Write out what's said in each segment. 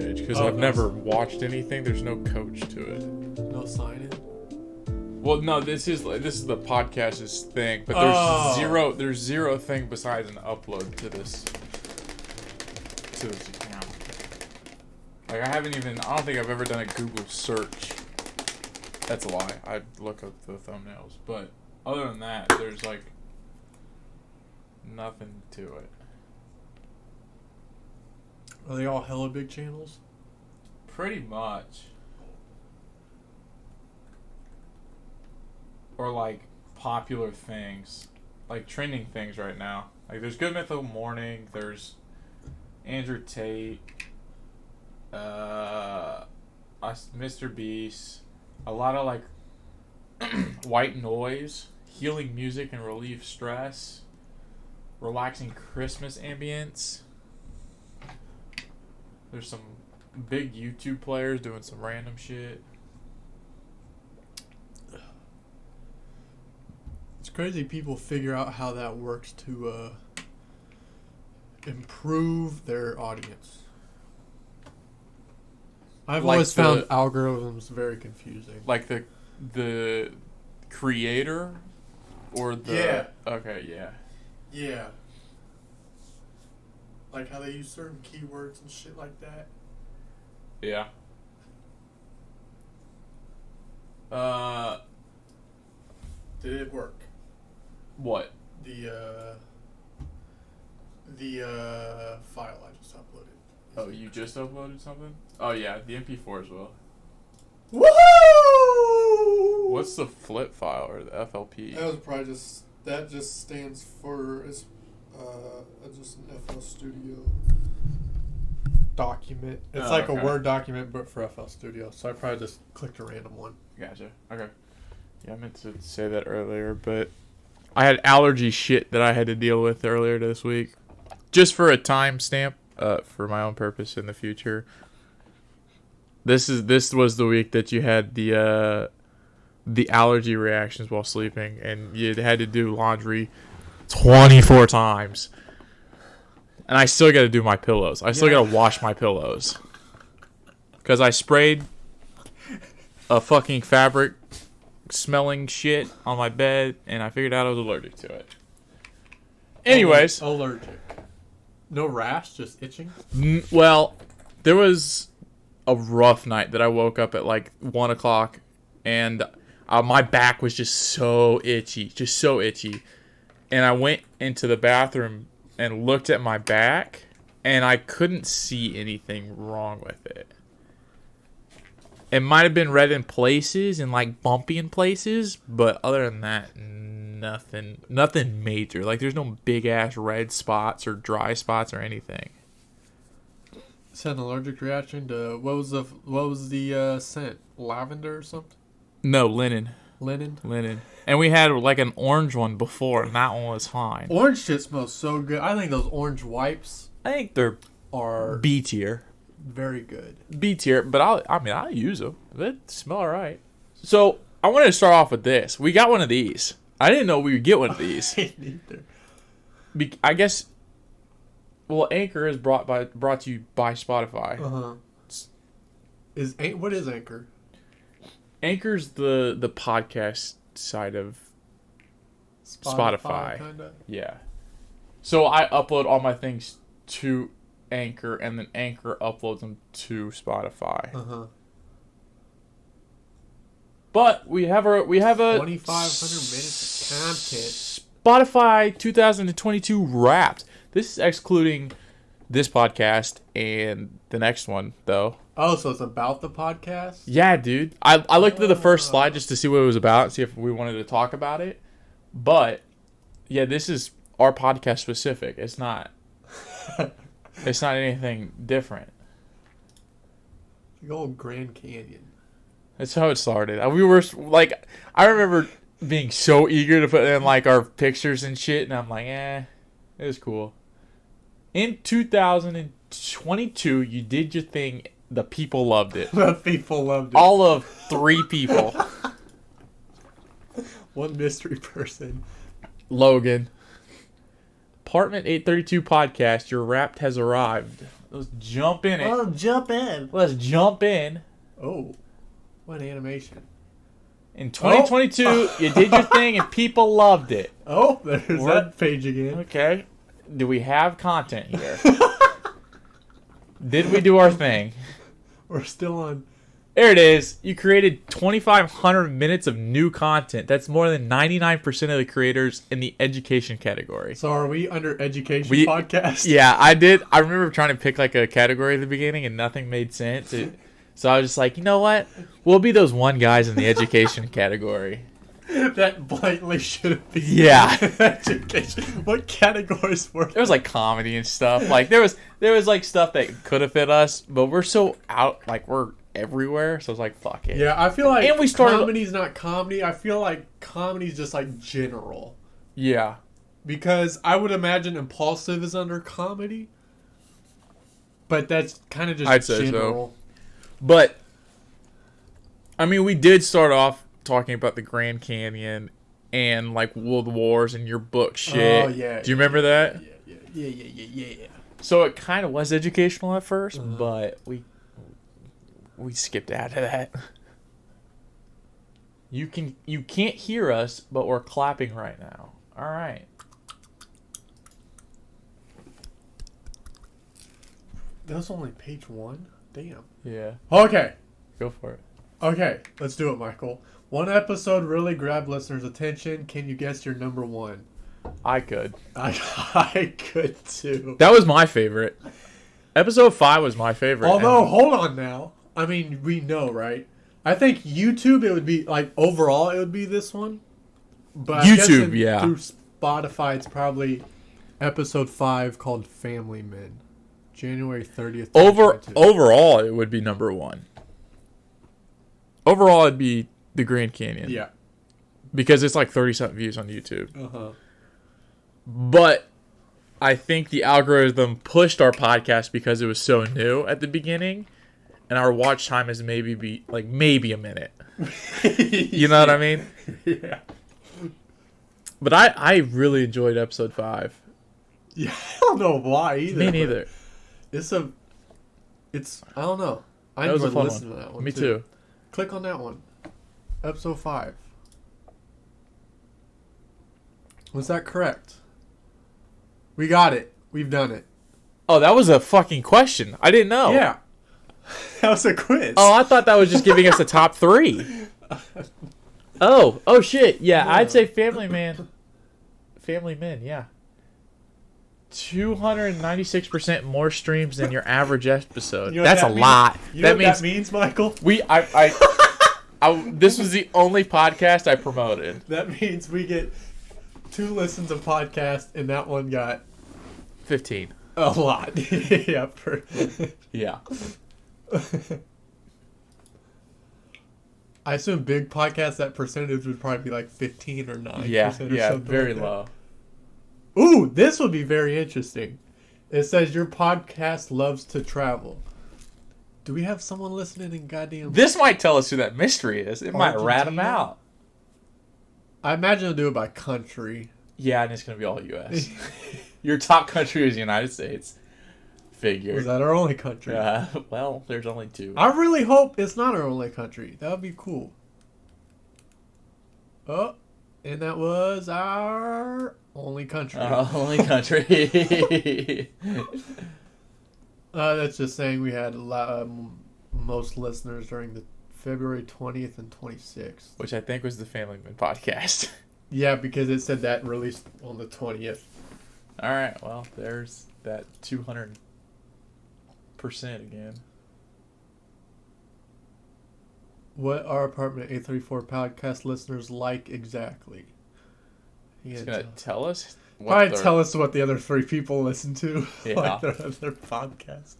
page because I've never watched anything. There's no coach to it. No sign-in? Well, no, this is the podcast's thing, but there's zero thing besides an upload to this account. Like I don't think I've ever done a Google search. That's a lie. I'd look up the thumbnails, but other than that, there's like nothing to it. Are they all hella big channels? Pretty much. Or like popular things, like trending things right now. Like there's Good Mythical Morning, there's Andrew Tate, Mr. Beast, a lot of like white noise, healing music and relieve stress, relaxing Christmas ambience. There's some big YouTube players doing some random shit. It's crazy people figure out how that works to improve their audience. I've always found algorithms very confusing. Like the creator or the... Yeah. Okay, yeah. Yeah. Like how they use certain keywords and shit like that. Yeah. Did it work? What? The file I just uploaded. Oh, you just uploaded something? Oh yeah, the MP4 as well. Woohoo! What's the flip file or the FLP? That was probably that just stands for just an FL Studio document. It's like a Word document, but for FL Studio. So I probably just clicked a random one. Gotcha. Okay. Yeah, I meant to say that earlier, but I had allergy shit that I had to deal with earlier this week. Just for a timestamp, for my own purpose in the future. This was the week that you had the allergy reactions while sleeping, and you had to do laundry 24 times. And I still got to do my pillows. I still got to wash my pillows. Because I sprayed a fucking fabric smelling shit on my bed, and I figured out I was allergic to it. Anyways. Allergic. No rash, just itching? Well, there was a rough night that I woke up at like 1 o'clock, and my back was just so itchy. And I went into the bathroom and looked at my back, and I couldn't see anything wrong with it. It might have been red in places and like bumpy in places, but other than that, nothing major. Like there's no big ass red spots or dry spots or anything. It's an allergic reaction to what was the scent? Lavender or something? No, linen. Linen. And we had like an orange one before, and that one was fine. Orange shit smells so good. I think those orange wipes I think they're B tier. Very good. B tier, but I'll use them. They smell alright. So I wanted to start off with this. We got one of these. I didn't know we would get one of these. I didn't either. I guess. Well, Anchor is brought to you by Spotify. What is Anchor? Anchor's the podcast side of Spotify. Kinda? Yeah. So I upload all my things to Anchor, and then Anchor uploads them to Spotify. But we have a 2,500 minutes of content. Spotify 2022 Wrapped. This is excluding this podcast and the next one, though. Oh, so it's about the podcast? Yeah, dude. I looked at the first slide just to see what it was about, see if we wanted to talk about it. But yeah, this is our podcast specific. It's not. It's not anything different. The old Grand Canyon. That's how it started. We were like, I remember being so eager to put in like our pictures and shit, and I'm like, it was cool. In 2022, you did your thing. The people loved it. The people loved it. All of 3 people. One mystery person. Logan. Apartment 832 podcast. Your Wrapped has arrived. Let's jump in it. Oh, jump in. Let's jump in. Oh, what animation. In 2022, you did your thing and people loved it. Oh, there's that page again. Okay. Do we have content here? Did we do our thing? We're still on. There it is. You created 2,500 minutes of new content. That's more than 99% of the creators in the education category. So are we under education podcast? Yeah, I did. I remember trying to pick like a category at the beginning and nothing made sense. So I was just like, you know what? We'll be those one guys in the education category. That blatantly shouldn't be. Yeah. Education. What categories were there? Was like comedy and stuff. Like there was like stuff that could have fit us, but we're so out, like we're everywhere. So it's like, fuck it. Yeah, I feel like and we started, comedy's not comedy. I feel like comedy's just like general. Yeah. Because I would imagine Impulsive is under comedy. But that's kind of just I'd say general. So. But, I mean, we did start off talking about the Grand Canyon and, like, World Wars and your book shit. Oh, yeah. Do you remember that? Yeah. So it kind of was educational at first, but we skipped out of that. You can't hear us, but we're clapping right now. All right. That was only page 1? Damn. Yeah. Okay. Go for it. Okay, let's do it, Michael. One episode really grabbed listeners' attention. Can you guess your number 1? I could. I could too. That was my favorite. Episode 5 was my favorite. Although, hold on now. I mean, we know, right? I think YouTube, it would be, like, overall, it would be this one. But YouTube, yeah. Through Spotify, it's probably episode 5 called Family Men. January 30th. Overall, it would be number 1. Overall, it'd be the Grand Canyon. Yeah. Because it's like 30-something views on YouTube. Uh-huh. But I think the algorithm pushed our podcast because it was so new at the beginning. And our watch time is maybe a minute. You know what I mean? Yeah. But I really enjoyed episode 5. Yeah, I don't know why either. Me neither. It's I don't know. I That was a enjoyed fun listening to that one. Me too. Click on that one. Episode 5. Was that correct? We got it. We've done it. Oh, that was a fucking question. I didn't know. Yeah. That was a quiz. Oh, I thought that was just giving us the top 3. Oh shit. Yeah, no. I'd say Family Men, yeah. 296% more streams than your average episode. You know that's a lot. You know what that means, Michael? This was the only podcast I promoted. That means we get 2 listens of podcast, and that one got 15. A lot. Yeah. Yeah. I assume big podcasts, that percentage would probably be like 15 or 9%. Yeah, something very like low. Ooh, this would be very interesting. It says your podcast loves to travel. Do we have someone listening in goddamn... This might tell us who that mystery is. It might rat them out. I imagine they'll do it by country. Yeah, and it's going to be all U.S. Your top country is the United States. Figure. Is that our only country? Well, there's only 2. I really hope it's not our only country. That would be cool. Oh, and that was our only country. Only country. That's just saying we had most listeners during the February 20th and 26th. Which I think was the Family Man podcast. Yeah, because it said that released on the 20th. All right, well, there's that 200% again. What are Apartment 834 podcast listeners like exactly? He's going to tell us? Probably tell us what the other 3 people listen to. Yeah. Like their other podcast.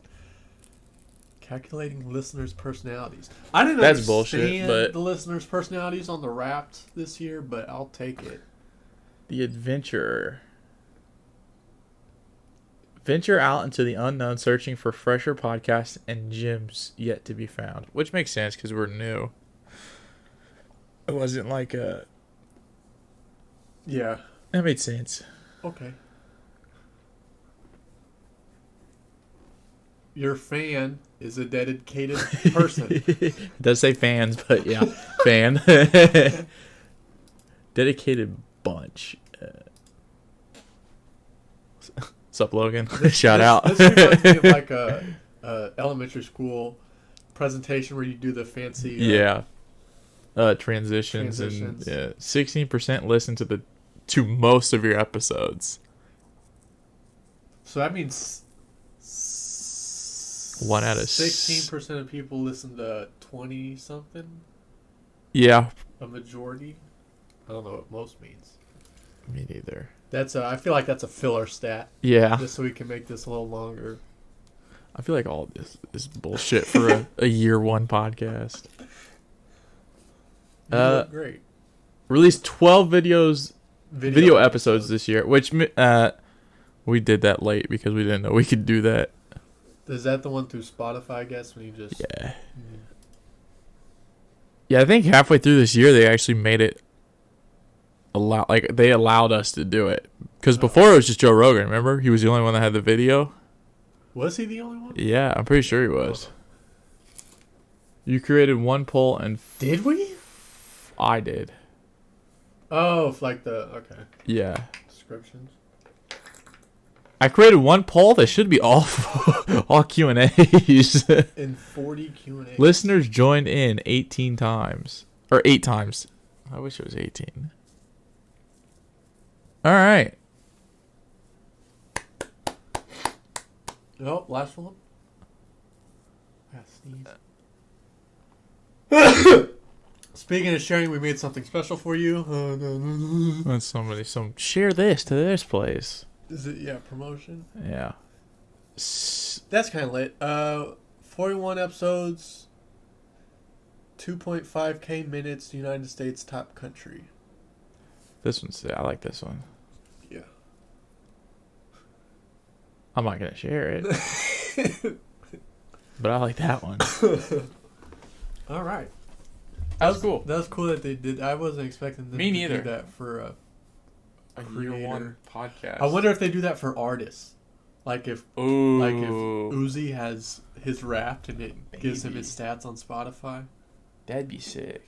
Calculating listeners' personalities. I didn't That's understand bullshit, but the listeners' personalities on the Wrapped this year, but I'll take it. The Adventurer. Venture out into the unknown, searching for fresher podcasts and gems yet to be found. Which makes sense because we're new. It wasn't like a... Yeah. That made sense. Okay. your fan is a dedicated person. It does say fans, but yeah, fan. Dedicated bunch. What's up, Logan? Shout out. This reminds me of like a elementary school presentation where you do the fancy. Transitions and 16% listen to most of your episodes. So that means 1 out of 16% of people listen to 20 something. Yeah, A majority. I don't know what most means. me neither. I feel like that's a filler stat. Yeah, Just so we can make this a little longer. I feel like all this is bullshit for a year one podcast. You look great. Released 12 video episodes this year, which we did that late because we didn't know we could do that. Is that the one through Spotify, I guess, when you just... Yeah. Yeah, I think halfway through this year they actually made it they allowed us to do it. Because before it was just Joe Rogan, remember? He was the only one that had the video. Was he the only one? Yeah, I'm pretty sure he was. You created one poll and... Did we? I did. Oh, like okay. Yeah. Descriptions. I created one poll that should be all Q&As. In 40 Q&As. Listeners joined in 18 times. Or 8 times. I wish it was 18. All right. Oh, last one. Sneeze. Speaking of sharing, we made something special for you. That's share this to this place. Is it, promotion? Yeah. That's kind of lit. 41 episodes, 2.5k minutes, United States top country. I like this one. Yeah. I'm not going to share it. But I like that one. All right. That was cool. That was cool that they did. I wasn't expecting them to do that for a year one podcast. I wonder if they do that for artists. Like if Uzi has his Wrapped and it gives him his stats on Spotify. That'd be sick.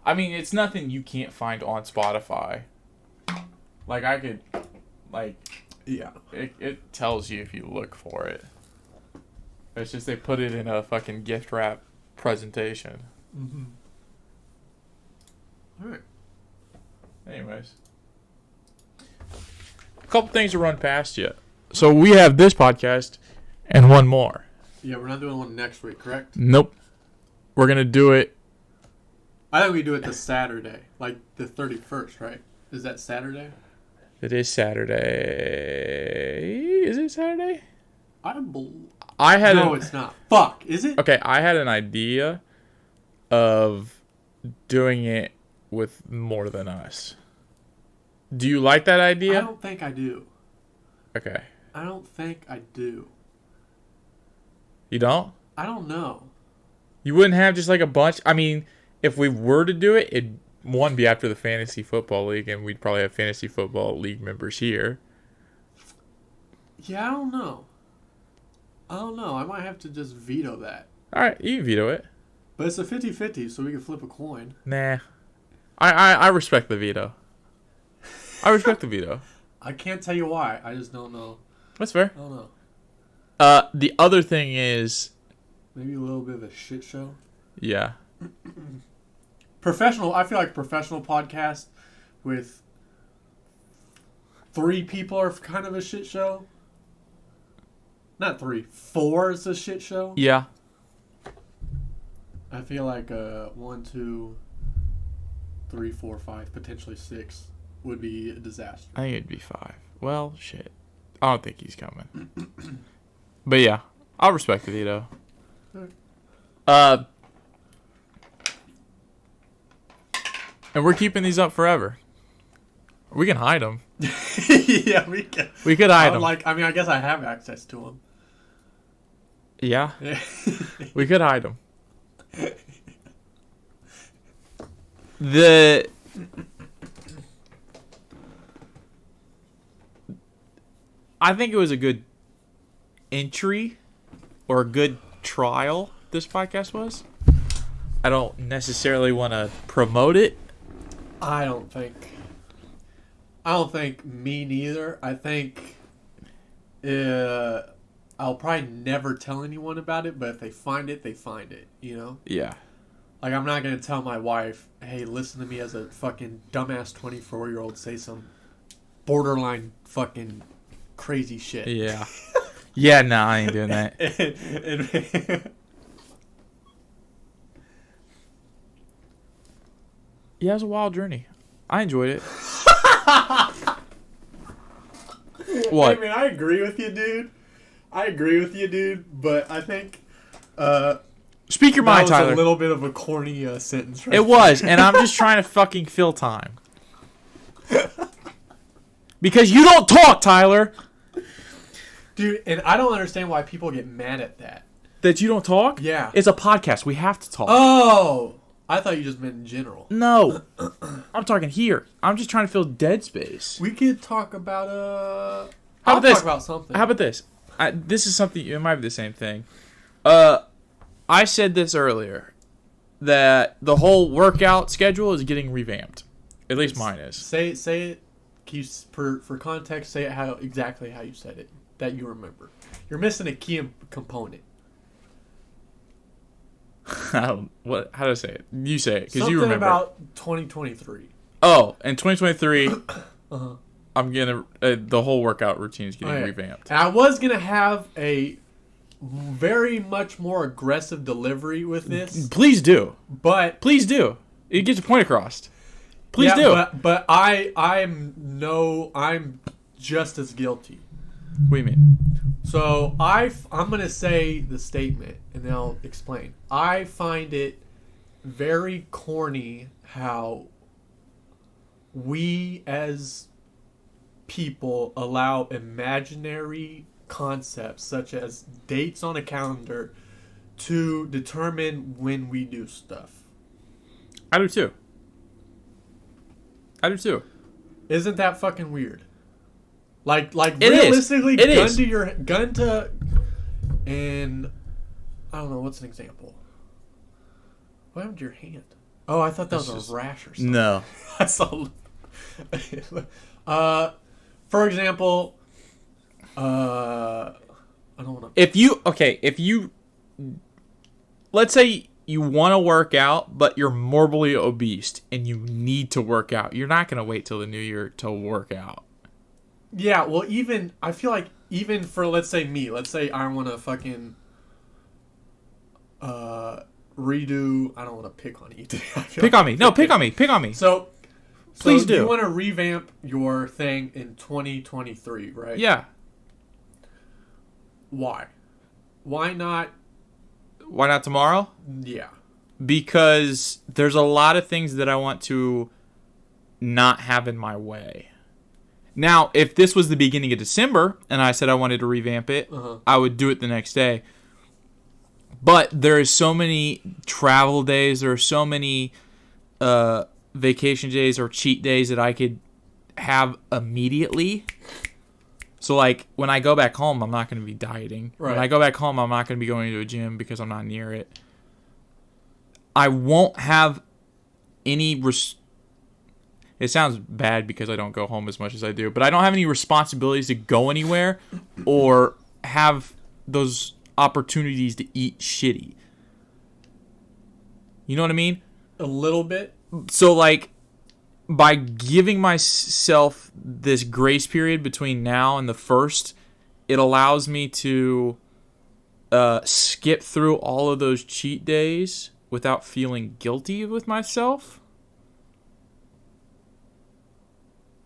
I mean, it's nothing you can't find on Spotify. Like I could, yeah, it tells you if you look for it. It's just they put it in a fucking gift wrap presentation. Mm-hmm. All right. Anyways, a couple things to run past you. So we have this podcast and one more. Yeah, we're not doing one next week, correct? Nope. We're gonna do it. I think we do it this Saturday, like the 31st, right? Is that Saturday? It is Saturday. Is it Saturday? No, it's not. Fuck, is it? Okay, I had an idea of doing it with more than us. Do you like that idea? I don't think I do. Okay. I don't think I do. You don't? I don't know. You wouldn't have just like a bunch? I mean, if we were to do it, it'd be after the Fantasy Football League, and we'd probably have Fantasy Football League members here. Yeah, I don't know. I might have to just veto that. All right, you can veto it. But it's a 50-50, so we can flip a coin. Nah. I respect the veto. I respect the veto. I can't tell you why. I just don't know. That's fair. I don't know. The other thing is... Maybe a little bit of a shit show. Yeah. I feel like professional podcast with 3 people are kind of a shit show. Not 3. 4 is a shit show. Yeah. I feel like 1, 2, 3, 4, 5, potentially 6 would be a disaster. I think it'd be 5. Well, shit. I don't think he's coming. But yeah, I'll respect the veto. And we're keeping these up forever. We can hide them. Yeah, we can. We could hide them. I guess I have access to them. Yeah. We could hide them. I think it was a good entry or a good trial this podcast was. I don't necessarily want to promote it. I don't think me neither. I think I'll probably never tell anyone about it, but if they find it, they find it, you know? Yeah. Like, I'm not going to tell my wife, hey, listen to me as a fucking dumbass 24-year-old say some borderline fucking crazy shit. Yeah. Yeah, no, I ain't doing that. Yeah, it was a wild journey. I enjoyed it. What? Hey, man, I agree with you, dude. But I think Speak your mind, that was Tyler. a little bit of a corny sentence, right? It was, and I'm just trying to fucking fill time. Because you don't talk, Tyler. Dude, and I don't understand why people get mad at that. That you don't talk? Yeah. It's a podcast. We have to talk. Oh! I thought you just meant in general. No. I'm talking here. I'm just trying to fill dead space. We could talk about, How I'll about this? talk about something. How about this? This is something, it might be the same thing. I said this earlier, that the whole workout schedule is getting revamped. At least mine is. Say it. Can you, for context, say it exactly how you said it, that you remember. You're missing a key component. How do I say it? You say it, because Something you remember. about 2023. Oh, in 2023, Uh-huh. I'm gonna the whole workout routine is getting Okay. revamped. And I was going to have a very much more aggressive delivery with this, Please do. but Please do. It gets your point across. Please do. But I'm just as guilty. What do you mean? So I'm gonna say the statement and then I'll explain. I find it very corny how we as people allow imaginary concepts such as dates on a calendar to determine when we do stuff. I do too. Isn't that fucking weird? Like It is. realistically, It is. gun to, and I don't know what's an example. What happened to your hand? Oh, I thought that was just- a rash or something. No. I saw. For example, I don't want to. If you let's say you want to work out, but you're morbidly obese and you need to work out, you're not going to wait till the new year to work out. Yeah, well, I feel like even for let's say I want to fucking redo. I don't want to pick on you today. Pick on me. No, pick on me. Pick on me. So Please do. You want to revamp your thing in 2023, right? Yeah. Why? Why not? Why not tomorrow? Yeah. Because there's a lot of things that I want to not have in my way. Now, if this was the beginning of December and I said I wanted to revamp it, I would do it the next day. But there is so many travel days, there are so many vacation days or cheat days that I could have immediately. So, like, when I go back home, I'm not going to be dieting. Right. When I go back home, I'm not going to be going to a gym because I'm not near it. I won't have any... It sounds bad because I don't go home as much as I do, but I don't have any responsibilities to go anywhere or have those opportunities to eat shitty. You know what I mean? A little bit. So, like, by giving myself this grace period between now and the 1st, it allows me to skip through all of those cheat days without feeling guilty with myself.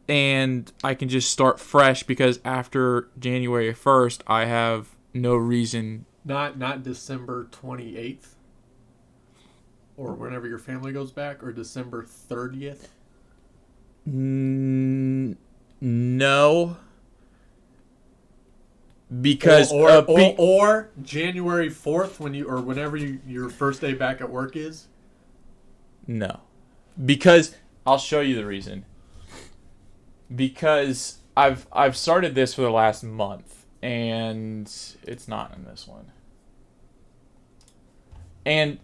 And I can just start fresh because after January 1st, I have no reason. Not December 28th. Or whenever your family goes back, or December 30th. No. Because or January 4th whenever your first day back at work is. No. Because I'll show you the reason. Because I've started this for the last month and it's not in this one. And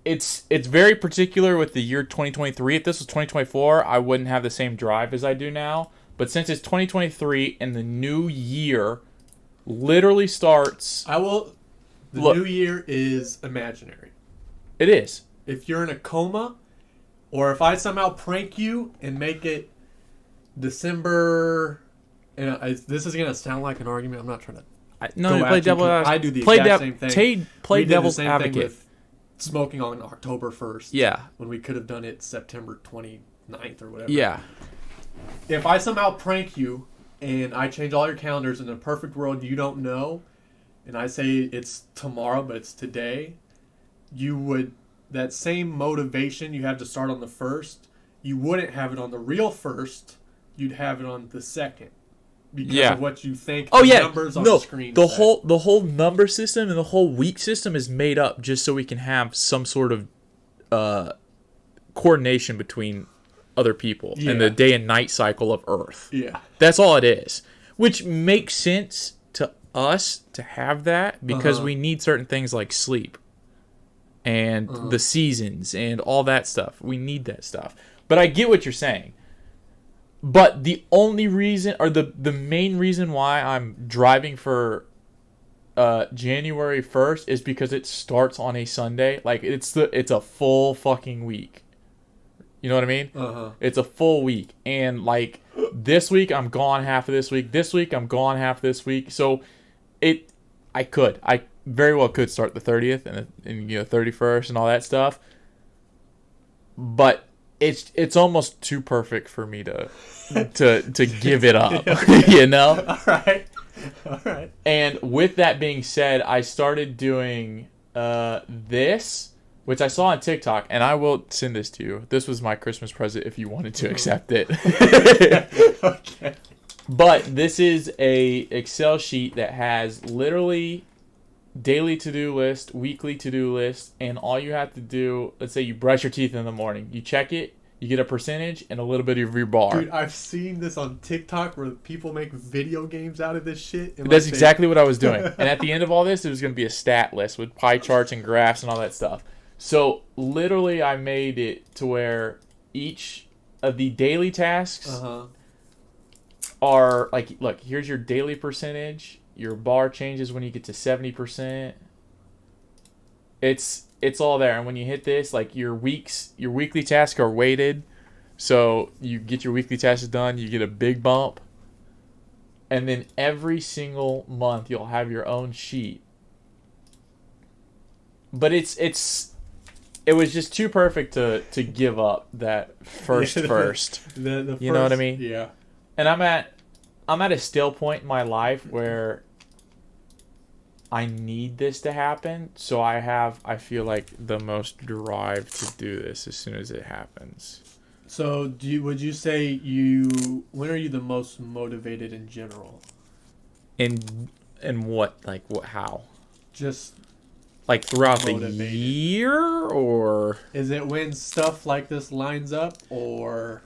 it's very particular with the year 2023. If this was 2024, I wouldn't have the same drive as I do now. But since it's 2023 and the new year literally starts... The new year is imaginary. It is. If you're in a coma, or if I somehow prank you and make it December... And this is going to sound like an argument. I'm not trying to... Play devil's advocate. I do the exact same thing. Play we did devil's the same advocate. thing with smoking on October 1st. Yeah. When we could have done it September 29th or whatever. Yeah. If I somehow prank you and I change all your calendars in a perfect world you don't know, and I say it's tomorrow but it's today, you would... That same motivation you have to start on the 1st, you wouldn't have it on the real 1st. You'd have it on the 2nd. Because of what you think numbers on the screen the whole number system and the whole week system is made up just so we can have some sort of coordination between other people and the day and night cycle of Earth. Yeah. That's all it is. Which makes sense to us to have that because we need certain things like sleep and the seasons and all that stuff. We need that stuff. But I get what you're saying. But the only reason, or the main reason why I'm driving for January 1st is because it starts on a Sunday. Like, it's a full fucking week. You know what I mean? It's a full week. And, like, this week I'm gone half of this week. This week I'm gone half this week. So, I very well could start the 30th and 31st and all that stuff. But it's almost too perfect for me to give it up, you know? All right. And with that being said, I started doing this, which I saw on TikTok, and I will send this to you. This was my Christmas present if you wanted to accept it. Okay. But this is a Excel sheet that has literally daily to-do list, weekly to-do list, and all you have to do, let's say you brush your teeth in the morning, you check it, you get a percentage and a little bit of your bar. Dude, I've seen this on TikTok where people make video games out of this shit. That's exactly what I was doing. And at the end of all this, it was going to be a stat list with pie charts and graphs and all that stuff. So literally I made it to where each of the daily tasks are like, look, here's your daily percentage. Your bar changes when you get to 70%. It's all there. And when you hit this, like your weekly tasks are weighted. So you get your weekly tasks done, you get a big bump. And then every single month you'll have your own sheet. But it was just too perfect to give up that first. The You know what I mean? Yeah. And I'm at a still point in my life where I need this to happen, so I feel like the most drive to do this as soon as it happens. So would you say when are you the most motivated in general? In what, like what, how? Just like throughout motivated. The year, or is it when stuff like this lines up, or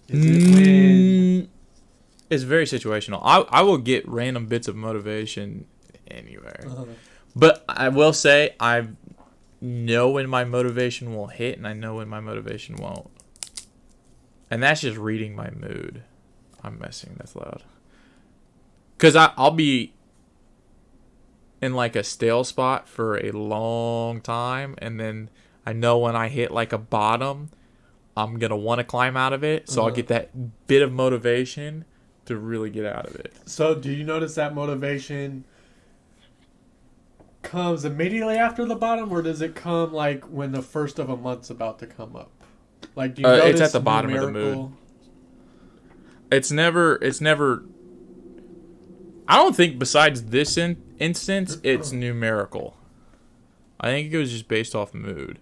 is it when it's very situational. I will get random bits of motivation anywhere. But I will say I know when my motivation will hit and I know when my motivation won't. And that's just reading my mood. I'm messing. That's loud. Because I'll be in like a stale spot for a long time. And then I know when I hit like a bottom, I'm going to want to climb out of it. So I'll get that bit of motivation to really get out of it. So do you notice that motivation comes immediately after the bottom, or does it come like when the first of a month's about to come up? Like, do you notice it's at the bottom of the mood. It's never. I don't think besides this instance, it's numerical. I think it goes just based off mood.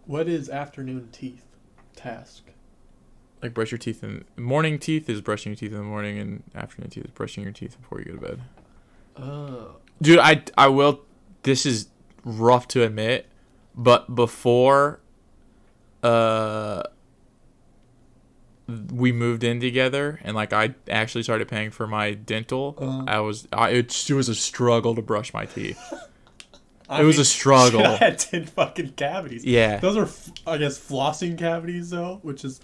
What is afternoon teeth task? Like brush your teeth morning teeth is brushing your teeth in the morning, and afternoon teeth is brushing your teeth before you go to bed. Oh. Dude, I will. This is rough to admit, but before we moved in together and like I actually started paying for my dental, it was a struggle to brush my teeth. It was a struggle. I had 10 fucking cavities. Yeah. Those are, I guess, flossing cavities, though, which is,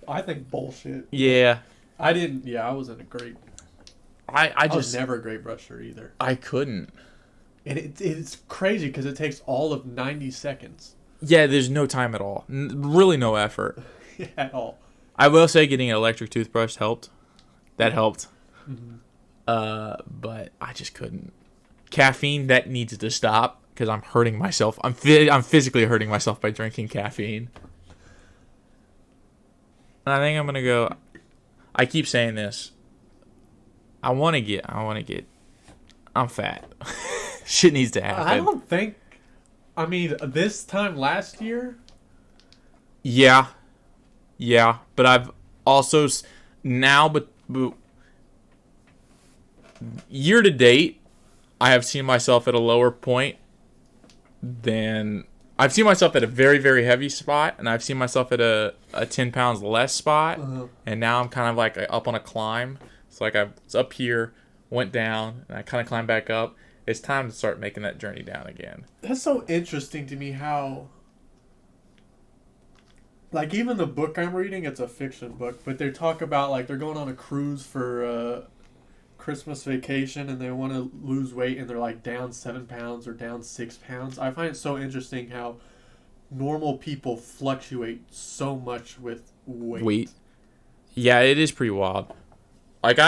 I think, bullshit. Yeah. I wasn't a great... I was never a great brusher either. I couldn't. And it's crazy because it takes all of 90 seconds. Yeah, there's no time at all. Really no effort. At all. I will say getting an electric toothbrush helped. That helped. Mm-hmm. But I just couldn't. Caffeine, that needs to stop because I'm hurting myself. I'm physically hurting myself by drinking caffeine. And I think I'm going to go... I keep saying this. I want to get... I'm fat. Shit needs to happen. I don't think... I mean, this time last year... Yeah. But I've also... Now, but year to date, I have seen myself at a lower point than... I've seen myself at a very, very heavy spot, and I've seen myself at a 10 pounds less spot, and now I'm kind of like up on a climb. It's like I was up here, went down, and I kind of climbed back up. It's time to start making that journey down again. That's so interesting to me how... Like, even the book I'm reading, it's a fiction book, but they talk about, like, they're going on a cruise for Christmas vacation, and they want to lose weight, and they're, like, down 7 pounds or down 6 pounds. I find it so interesting how normal people fluctuate so much with weight. Yeah, it is pretty wild. Like,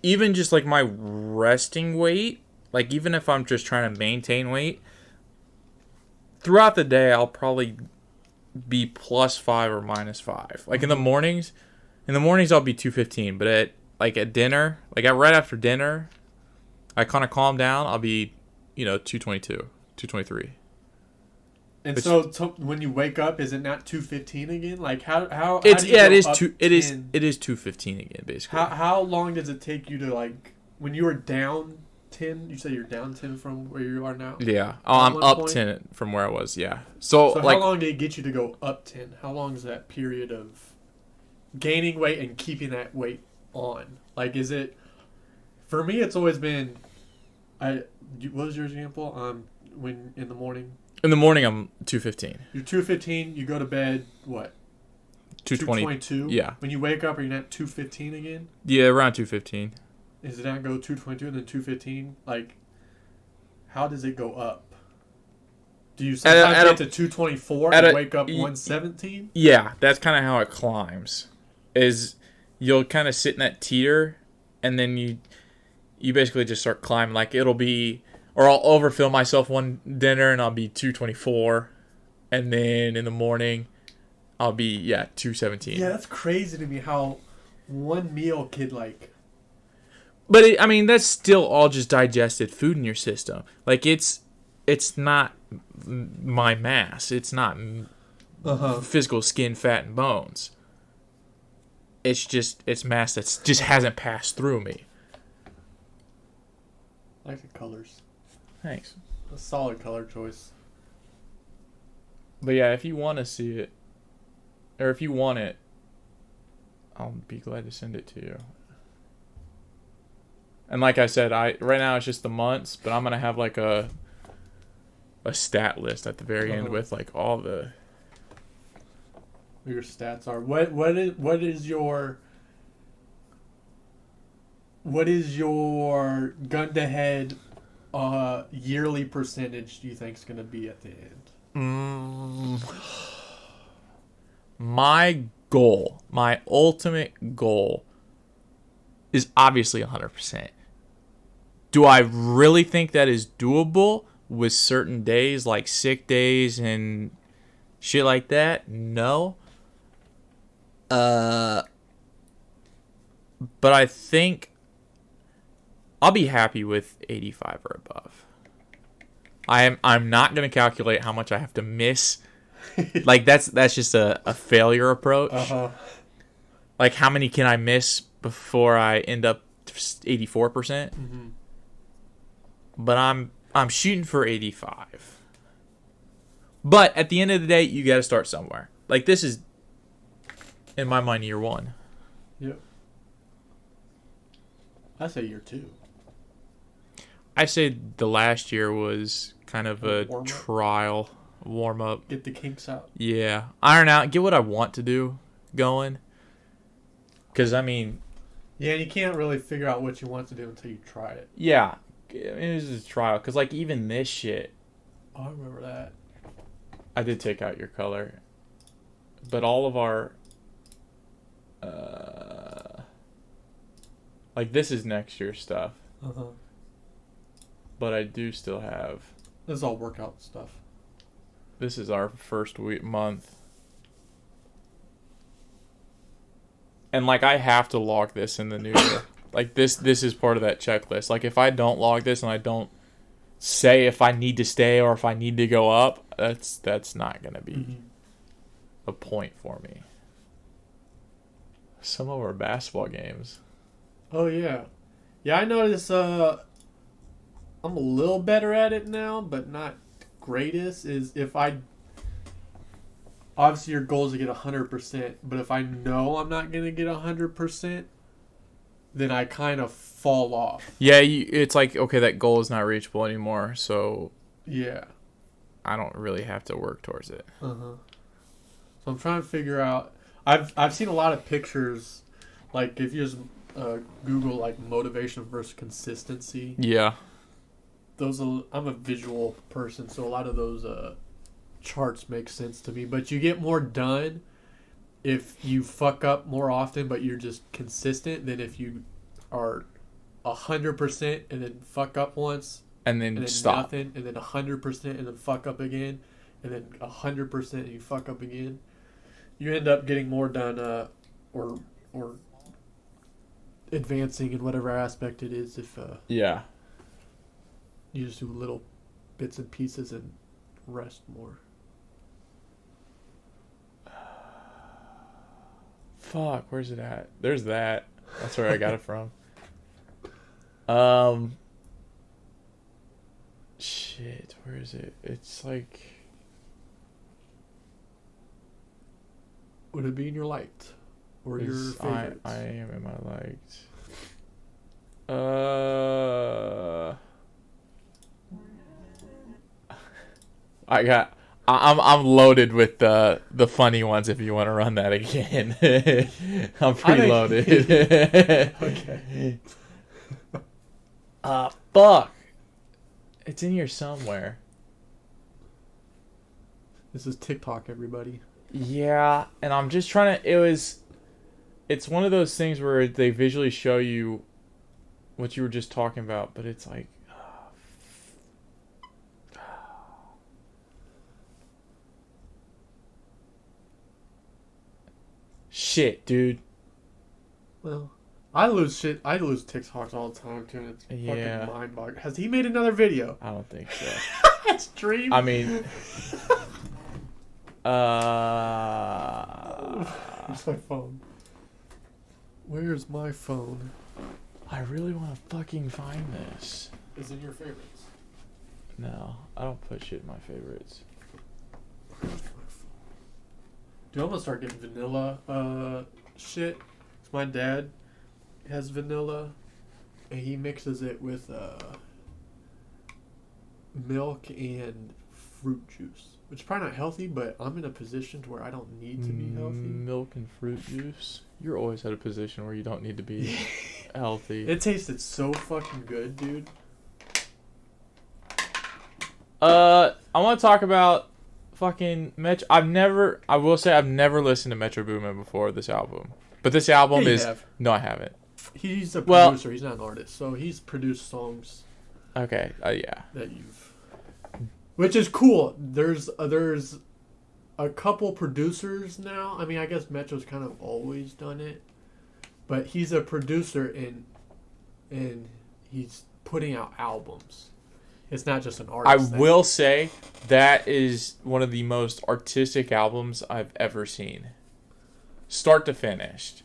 even just, like, my resting weight, like, even if I'm just trying to maintain weight, throughout the day, I'll probably be +5 or -5. Like, in the mornings I'll be 215, but at dinner, like, right after dinner, I kind of calm down, I'll be, 222, 223. And Which, so when you wake up, is it not 215 again? Like, how it's, do you yeah, go it is up 2, it is 215 again, basically. How long does it take you to, like, when you were down 10, you say you're down 10 from where you are now? Yeah. Oh, I'm up 10 from where I was, yeah. So like, how long did it get you to go up 10? How long is that period of gaining weight and keeping that weight on? Like, is it... For me, it's always been... What was your example? When in the morning? In the morning, I'm 215. You're 215, you go to bed, what? 222? Yeah. When you wake up, are you not 215 again? Yeah, around 215. Is it not go 222 and then 215? Like, how does it go up? Do you sometimes get to 224 and wake up 117? Yeah, that's kind of how it climbs. Is you'll kind of sit in that teeter, and then you basically just start climbing. Like, it'll be... Or I'll overfill myself one dinner, and I'll be 224. And then in the morning, I'll be, 217. Yeah, that's crazy to me how one meal could, like... But that's still all just digested food in your system. Like, it's not my mass. It's not physical skin, fat, and bones. It's mass that just hasn't passed through me. I like the colors. Thanks. A solid color choice. But yeah, if you want to see it, or if you want it, I'll be glad to send it to you. And like I said, right now it's just the months, but I'm gonna have like a stat list at the very end with like all the... Your stats are what is your gun to head yearly percentage do you think is gonna be at the end? My ultimate goal is obviously 100%. Do I really think that is doable with certain days, like sick days and shit like that? No. But I think I'll be happy with 85 or above. I'm not going to calculate how much I have to miss. Like, that's just a failure approach. Like, how many can I miss before I end up 84%? Mm-hmm. But I'm shooting for 85. But at the end of the day, you got to start somewhere. Like, this is, in my mind, year 1. Yep. I say year 2. I say the last year was kind of a trial, warm up. Get the kinks out. Yeah. Iron out, get what I want to do going. Because, I mean... Yeah, you can't really figure out what you want to do until you try it. Yeah. It was a trial. Because, like, even this shit... Oh, I remember that. I did take out your color. But all of our... like, this is next year's stuff. Uh-huh. But I do still have... This is all workout stuff. This is our first month. And, like, I have to log this in the new year. Like, this is part of that checklist. Like, if I don't log this and I don't say if I need to stay or if I need to go up, that's not going to be a point for me. Some of our basketball games. Oh, yeah. Yeah, I noticed I'm a little better at it now, but not greatest. Is if I... Obviously, your goal is to get 100%, but if I know I'm not going to get 100%, then I kind of fall off. Yeah, it's like, okay, that goal is not reachable anymore, so... Yeah. I don't really have to work towards it. Uh-huh. So I'm trying to figure out... I've seen a lot of pictures, like, if you just Google, like, motivation versus consistency. Yeah. I'm a visual person, so a lot of those charts make sense to me. But you get more done if you fuck up more often, but you're just consistent, than if you are 100% and then fuck up once and then stop, nothing, and then 100% and then fuck up again, and then 100% and you fuck up again. You end up getting more done, or advancing in whatever aspect it is if yeah. You just do little bits and pieces and rest more. Fuck, where's it at? There's that. That's where I got it from. Shit, where is it? It's like... Would it be in your liked? Or your favorites? I am in my liked. I'm loaded with the funny ones if you want to run that again. I'm pretty loaded. Okay. Fuck. It's in here somewhere. This is TikTok, everybody. Yeah, and I'm just trying to... It's one of those things where they visually show you what you were just talking about, but it's like... Shit, dude. Well, I lose TikToks all the time, too. It's fucking mind-boggling. Has he made another video? I don't think so. It's dream. I mean... Where's my phone? Where's my phone? I really want to fucking find this. Is it your favorites? No, I don't put shit in my favorites. Dude, I'm gonna start getting vanilla shit. So my dad has vanilla, and he mixes it with milk and fruit juice, which is probably not healthy, but I'm in a position to where I don't need to be healthy. Milk and fruit juice? You're always at a position where you don't need to be healthy. It tasted so fucking good, dude. I want to talk about fucking Metro. I will say I've never listened to Metro Boomin before this album. But this album Yeah, you is... have. No, I haven't. He's a producer. He's not an artist. So he's produced songs. Okay, yeah. That you've... Which is cool. There's a couple producers now. I mean, I guess Metro's kind of always done it. But he's a producer and he's putting out albums. It's not just an artist thing. Will say that is one of the most artistic albums I've ever seen. Start to finish.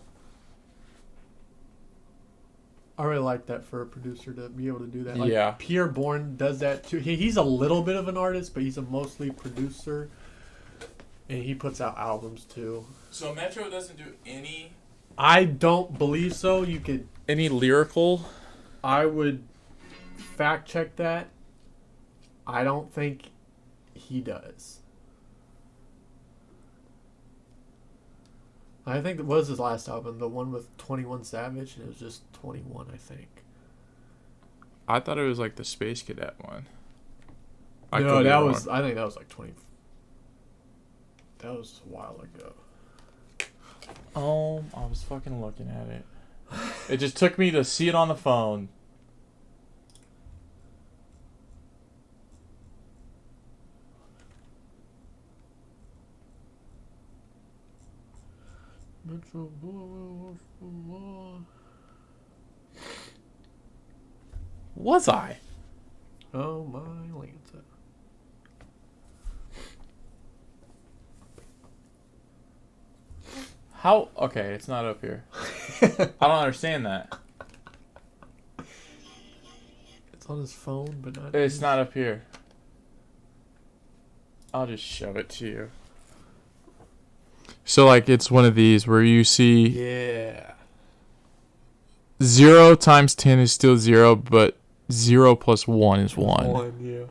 I really like that for a producer to be able to do that. Like, yeah. Pierre Bourne does that too. He's a little bit of an artist, but he's a mostly producer. And he puts out albums too. So Metro doesn't do any... I don't believe so. You could... Any lyrical? I would fact check that. I don't think he does. I think it was his last album, the one with 21 Savage, and it was just 21, I think. I thought it was like the Space Cadet one. No, that was. I think that was like 20. That was a while ago. Oh, I was fucking looking at it. It just took me to see it on the phone. Was I? Oh my Lancet. How? Okay, it's not up here. I don't understand that. It's on his phone, but not. It's not up here. I'll just shove it to you. So, like, it's one of these where you see... Yeah. 0 times 10 is still 0, but 0 plus 1 is 1. Yeah.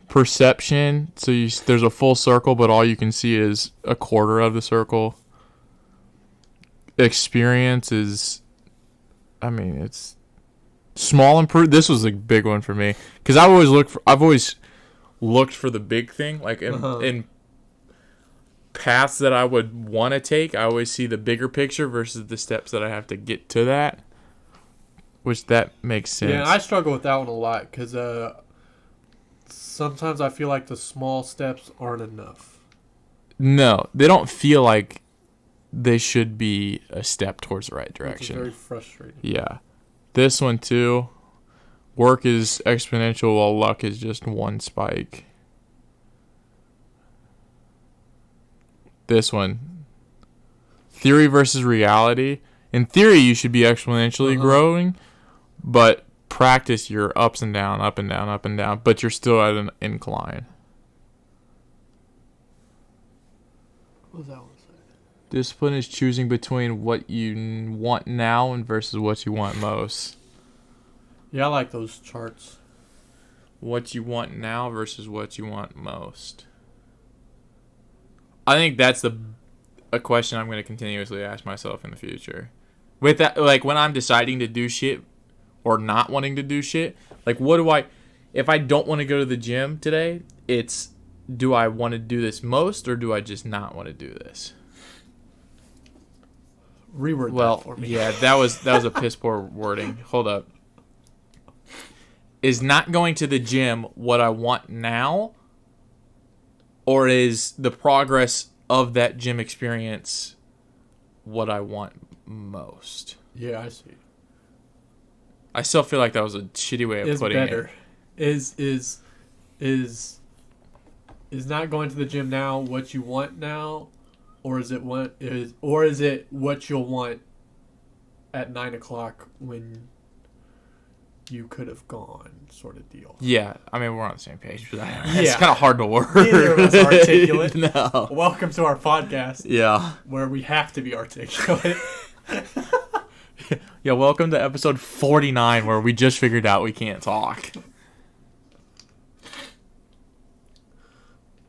Perception, so there's a full circle, but all you can see is a quarter of the circle. Experience is... I mean, it's... Small improve. This was a big one for me. Because I've always looked for the big thing. Like, in paths that I would want to take, I always see the bigger picture versus the steps that I have to get to that, which that makes sense. Yeah, I struggle with that one a lot because sometimes I feel like the small steps aren't enough. No, they don't feel like they should be a step towards the right direction. Which is very frustrating. Yeah. This one too, work is exponential while luck is just one spike. This one, theory versus reality. In theory, you should be exponentially growing, but practice, you're ups and down, up and down, up and down, but you're still at an incline. What was that one say? Discipline is choosing between what you want now and versus what you want most. Yeah, I like those charts. What you want now versus what you want most. I think that's a question I'm going to continuously ask myself in the future. With that, like when I'm deciding to do shit or not wanting to do shit, like if I don't want to go to the gym today, it's do I want to do this most or do I just not want to do this? Reword that for me. Yeah, that was a piss poor wording. Hold up. Is not going to the gym what I want now? Or is the progress of that gym experience what I want most? Yeah, I see. I still feel like that was a shitty way of putting better. it. Is not going to the gym now what you want now, or is it what you'll want at 9:00 when you could have gone, sort of deal? Yeah, I mean we're on the same page for that. Yeah. It's kind of hard to word. Neither of us are articulate. No. Welcome to our podcast. Yeah. Where we have to be articulate. Yeah, welcome to episode 49 where we just figured out we can't talk.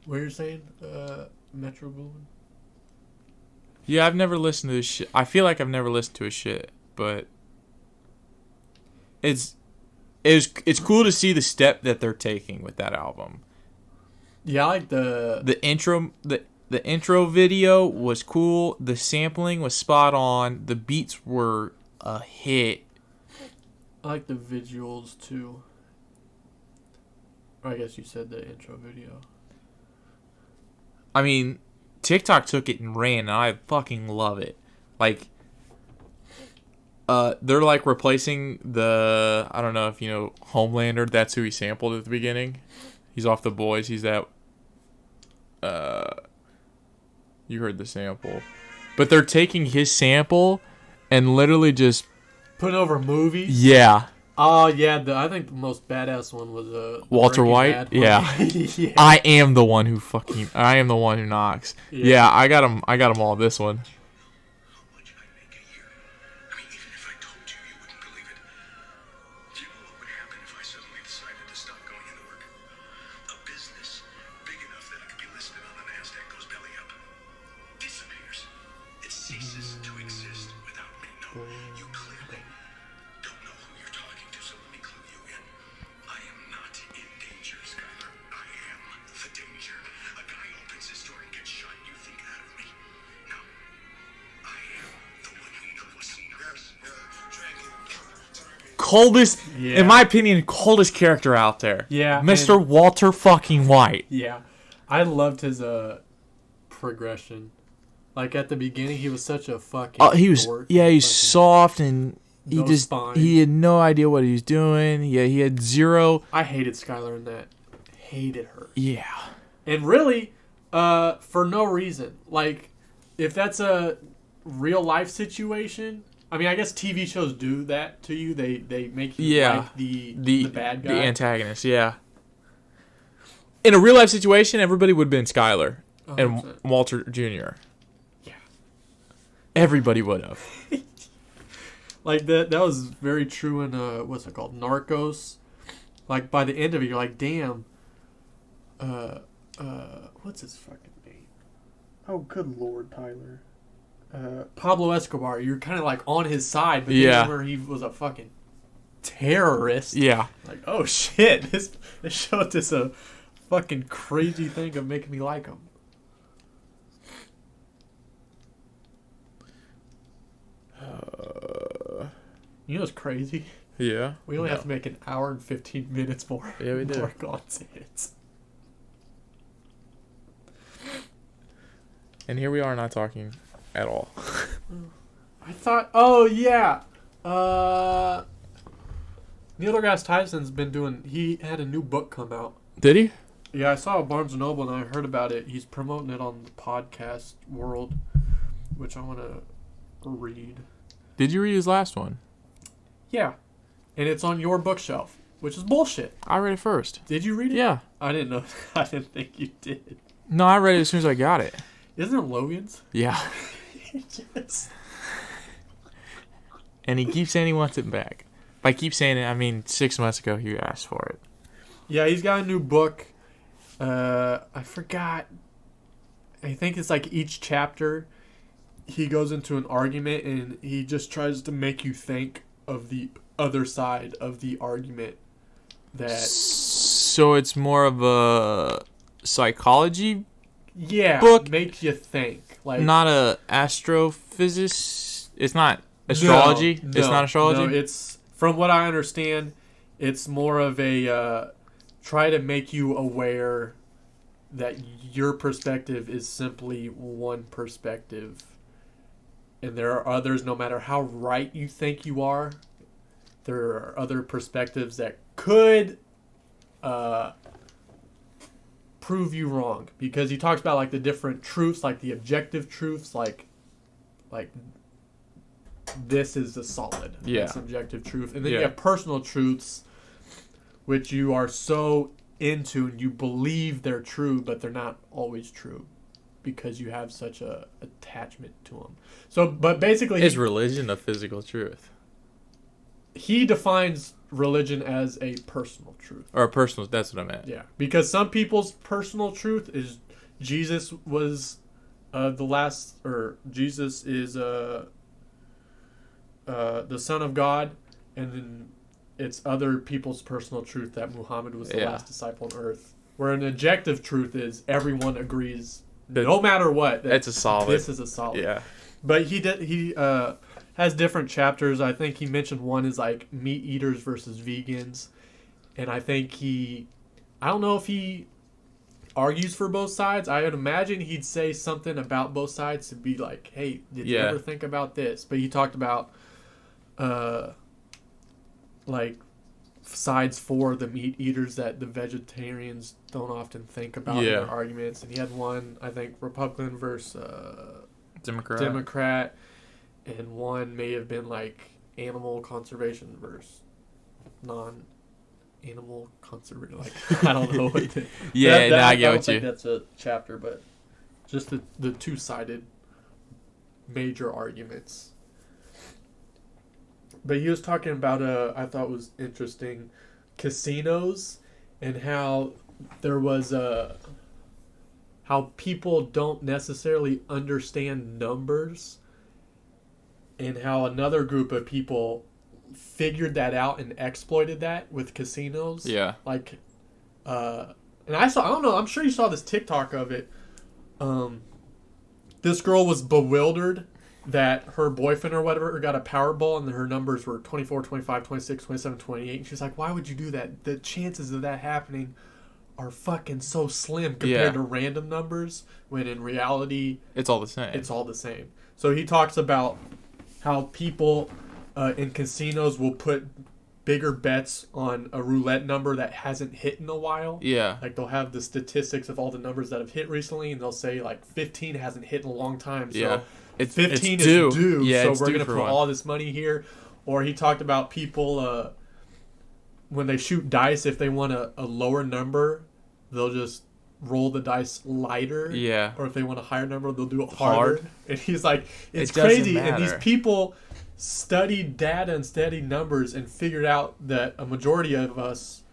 What you're saying? Metro Boomin? Yeah, I've never listened to this shit. I feel like I've never listened to his shit, but it's cool to see the step that they're taking with that album. Yeah, I like the intro. The intro video was cool. The sampling was spot on. The beats were a hit. I like the visuals too. Or I guess you said the intro video. I mean, TikTok took it and ran, and I fucking love it. Like, they're like replacing the, I don't know if you know Homelander. That's who he sampled at the beginning. He's off The Boys. He's that. You heard the sample, but they're taking his sample and literally just putting over movies. Yeah. Oh yeah, I think the most badass one was Walter White. Yeah. Yeah. I am the one who knocks. Yeah, I got him. I got them all. This one. coldest, Yeah. in my opinion, coldest character out there. Yeah, Mr. Walter fucking White. Yeah, I loved his progression. Like at the beginning, he was such a fucking. He was dork. he's soft and No he spine. he had no idea what he was doing. Yeah, he had zero. I hated Skylar in that. Hated her. Yeah. And really, for no reason. Like, if that's a real life situation, I mean, I guess TV shows do that to you. They make you like the bad guy, the antagonist. Yeah. In a real life situation, everybody would have been Skylar 100%. and Walter Jr. Yeah. Everybody would have. Like that was very true in what's it called, Narcos. Like by the end of it, you're like, damn. What's his fucking name? Oh, good lord, Tyler. Pablo Escobar. You're kind of like on his side, but then where he was a fucking terrorist. Yeah. Like, oh shit, this showed us a fucking crazy thing of making me like him. You know what's crazy? Yeah. We only have to make an hour and 15 minutes more. Yeah, we do. More content. And here we are not talking at all. I thought, oh yeah. Neil deGrasse Tyson's been doing, he had a new book come out. Did he? Yeah, I saw it at Barnes & Noble and I heard about it. He's promoting it on the podcast world, which I want to read. Did you read his last one? Yeah. And it's on your bookshelf, which is bullshit. I read it first. Did you read it? Yeah. I didn't know. I didn't think you did. No, I read it as soon as I got it. Isn't it Logan's? Yeah. Yes. And he keeps saying he wants it back. By keep saying it, I mean 6 months ago he asked for it. Yeah, he's got a new book. I forgot. I think it's like each chapter he goes into an argument and he just tries to make you think of the other side of the argument. That So it's more of a psychology book, makes you think. Like not a astrophysicist. It's not astrology. No, it's not astrology. No, it's from what I understand, it's more of a try to make you aware that your perspective is simply one perspective. And there are others, no matter how right you think you are, there are other perspectives that could prove you wrong. Because he talks about like the different truths, like the objective truths, like this is the solid. Yeah. That's objective truth. And then you have personal truths, which you are so into and you believe they're true, but they're not always true because you have such a attachment to them. So, but basically, is religion a physical truth? He defines religion as a personal truth. Or a personal, that's what I meant. Yeah, because some people's personal truth is Jesus was the last, or Jesus is the Son of God, and then it's other people's personal truth that Muhammad was the last disciple on earth. Where an objective truth is everyone agrees, no matter what, that's a solid. This is a solid. Yeah. But he has different chapters. I think he mentioned one is like meat eaters versus vegans, and I think I don't know if he argues for both sides. I would imagine he'd say something about both sides to be like, hey, did you ever think about this? But he talked about like sides for the meat eaters that the vegetarians don't often think about in their arguments. And he had one, I think, Republican versus Democrat, and one may have been like animal conservation versus non-animal conservation. Like I don't know what. I get what you. I don't think that's a chapter, but just the two-sided major arguments. But he was talking about I thought was interesting, casinos, and how there was how people don't necessarily understand numbers, and how another group of people figured that out and exploited that with casinos. Yeah. Like, and I don't know, I'm sure you saw this TikTok of it. This girl was bewildered that her boyfriend or whatever got a Powerball and her numbers were 24, 25, 26, 27, 28. And she's like, why would you do that? The chances of that happening are fucking so slim compared to random numbers, when in reality it's all the same. It's all the same. So he talks about how people in casinos will put bigger bets on a roulette number that hasn't hit in a while. Yeah. Like they'll have the statistics of all the numbers that have hit recently, and they'll say like 15 hasn't hit in a long time. So 15 is due. Yeah, so we're going to put all this money here. Or he talked about people when they shoot dice, if they want a lower number, they'll just roll the dice lighter. Yeah. Or if they want a higher number, they'll do it harder. Hard. And he's like, it's crazy. And these people studied data and studied numbers and figured out that a majority of us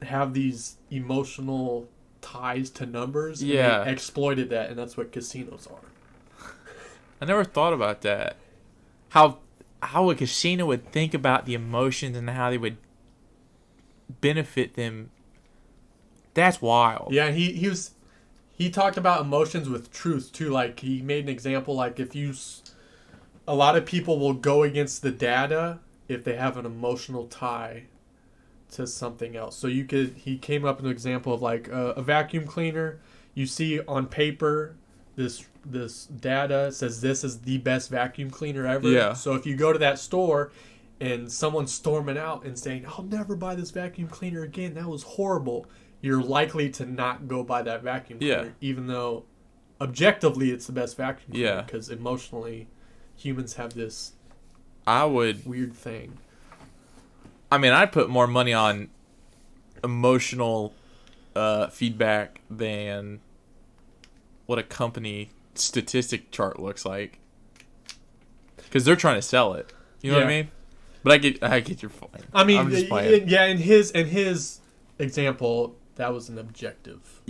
have these emotional ties to numbers. Yeah. And they exploited that, and that's what casinos are. I never thought about that. How a casino would think about the emotions and how they would benefit them. That's wild. Yeah, he talked about emotions with truth too. Like he made an example, like if a lot of people will go against the data if they have an emotional tie to something else. So he came up with an example of like a vacuum cleaner. You see on paper this data says this is the best vacuum cleaner ever. Yeah. So if you go to that store and someone's storming out and saying, I'll never buy this vacuum cleaner again, that was horrible, you're likely to not go buy that vacuum cleaner, even though objectively it's the best vacuum cleaner. Yeah. Because emotionally, humans have this weird thing. I mean, I'd put more money on emotional feedback than what a company statistic chart looks like. Because they're trying to sell it. You know what I mean? But I get your point. I mean, I'm just playing. yeah, in his example, that was an objective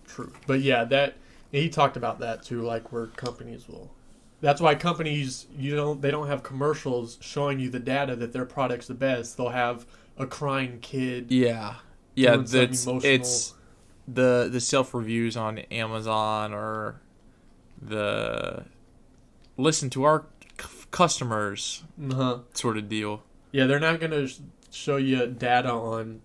truth. But yeah, he talked about that too, like where companies will. That's why companies they don't have commercials showing you the data that their product's the best. They'll have a crying kid. Yeah. It's the self reviews on Amazon or the listen to our customers sort of deal. Yeah, they're not gonna show you data on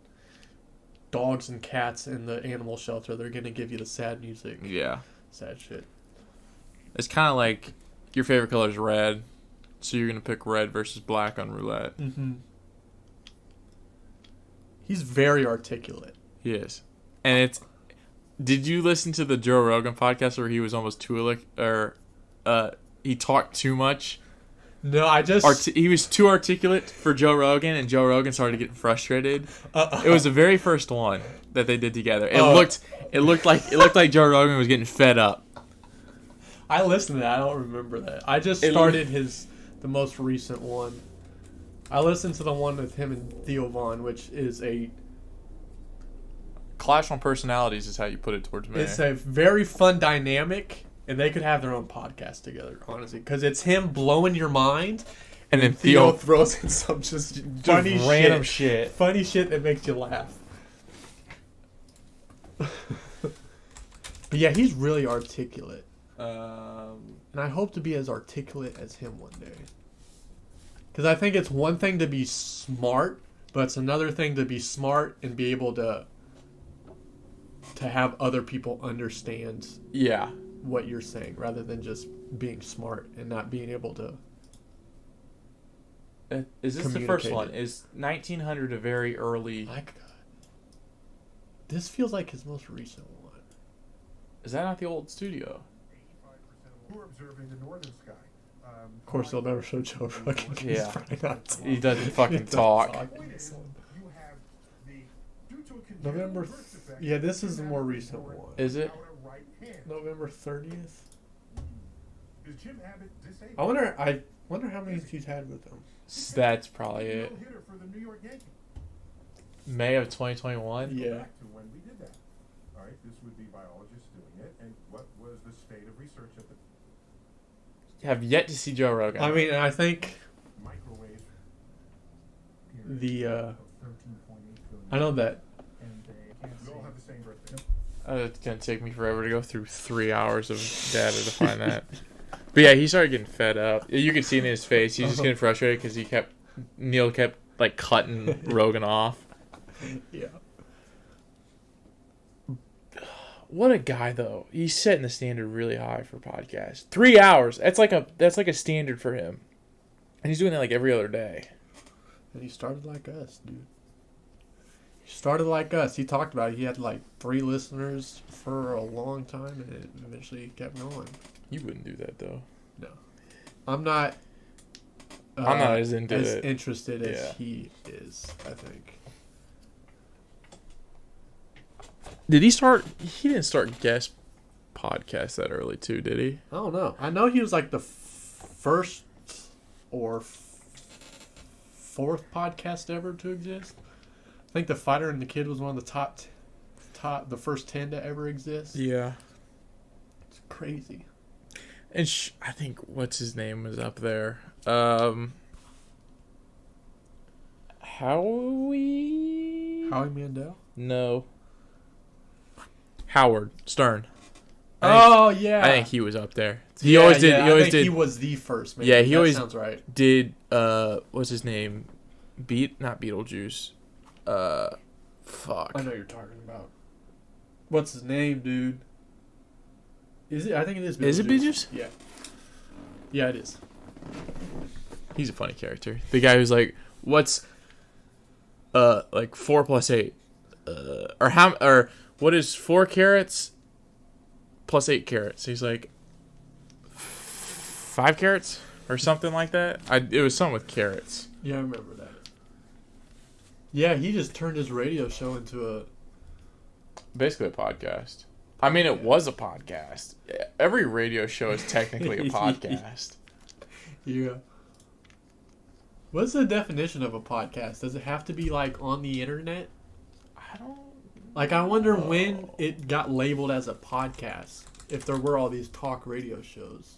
dogs and cats in the animal shelter. They're gonna give you the sad music. Yeah. Sad shit. It's kind of like your favorite color is red, so you're gonna pick red versus black on roulette. Mm-hmm. He's very articulate. He is, and Did you listen to the Joe Rogan podcast where he was almost he talked too much? No, he was too articulate for Joe Rogan, and Joe Rogan started getting frustrated. It was the very first one that they did together. It looked like Joe Rogan was getting fed up. I listened to that. I don't remember that. I just started the most recent one. I listened to the one with him and Theo Von, which is a clash on personalities is how you put it towards me. It's a very fun dynamic, and they could have their own podcast together, honestly, because it's him blowing your mind, and then Theo throws in some just funny random shit. Funny shit that makes you laugh. But yeah, he's really articulate. And I hope to be as articulate as him one day. Because I think it's one thing to be smart, but it's another thing to be smart and be able to have other people understand what you're saying, rather than just being smart and not being able to. Is this the first one? Is 1900 a very early? My God. This feels like his most recent one. Is that not the old studio? We're observing the northern sky. Of course, they'll never show Joe Rogan. Yeah. He doesn't fucking talk. November. Yeah, this is the more recent one. Is it? November 30th. I wonder how many he's had with them. That's probably it. May of 2021. Yeah. When we did that. All right, this would be biologists doing it, and what was the state of research at the Have yet to see Joe Rogan. I mean, I think microwave? I know that. We all have the same birthday. It's gonna take me forever to go through 3 hours of data to find that. But yeah, he started getting fed up. You could see it in his face. He was just getting frustrated because Neil kept like cutting Rogan off. Yeah. What a guy though. He's setting the standard really high for podcasts. 3 hours. That's like a standard for him. And he's doing it like every other day. And he started like us, dude. He started like us. He talked about it. He had like 3 listeners for a long time, and it eventually kept going. You wouldn't do that though. No. I'm not as into it. Interested as he is, I think. Did he start? He didn't start guest podcasts that early too, did he? I don't know. I know he was like the first or fourth podcast ever to exist. I think The Fighter and the Kid was one of the the first 10 to ever exist. Yeah. It's crazy. And I think what's his name was up there. Howie Mandel? No. Howard Stern. Yeah. I think he was up there. He always did. He was the first. Man. Yeah, he always sounds right. Did what's his name? Not Beetlejuice. Fuck. I know you're talking about. What's his name, dude? Is it? I think it is. Beetlejuice. Is it Beetlejuice? Yeah. Yeah, it is. He's a funny character. The guy who's like, what's like 4 + 8, or what is 4 carrots plus 8 carrots? He's like 5 carrots or something like that. It was something with carrots. Yeah, I remember that. Yeah, he just turned his radio show into basically a podcast. I mean, it was a podcast. Every radio show is technically a podcast. Yeah. What's the definition of a podcast? Does it have to be like on the internet? I don't. Like, I wonder when it got labeled as a podcast. If there were all these talk radio shows.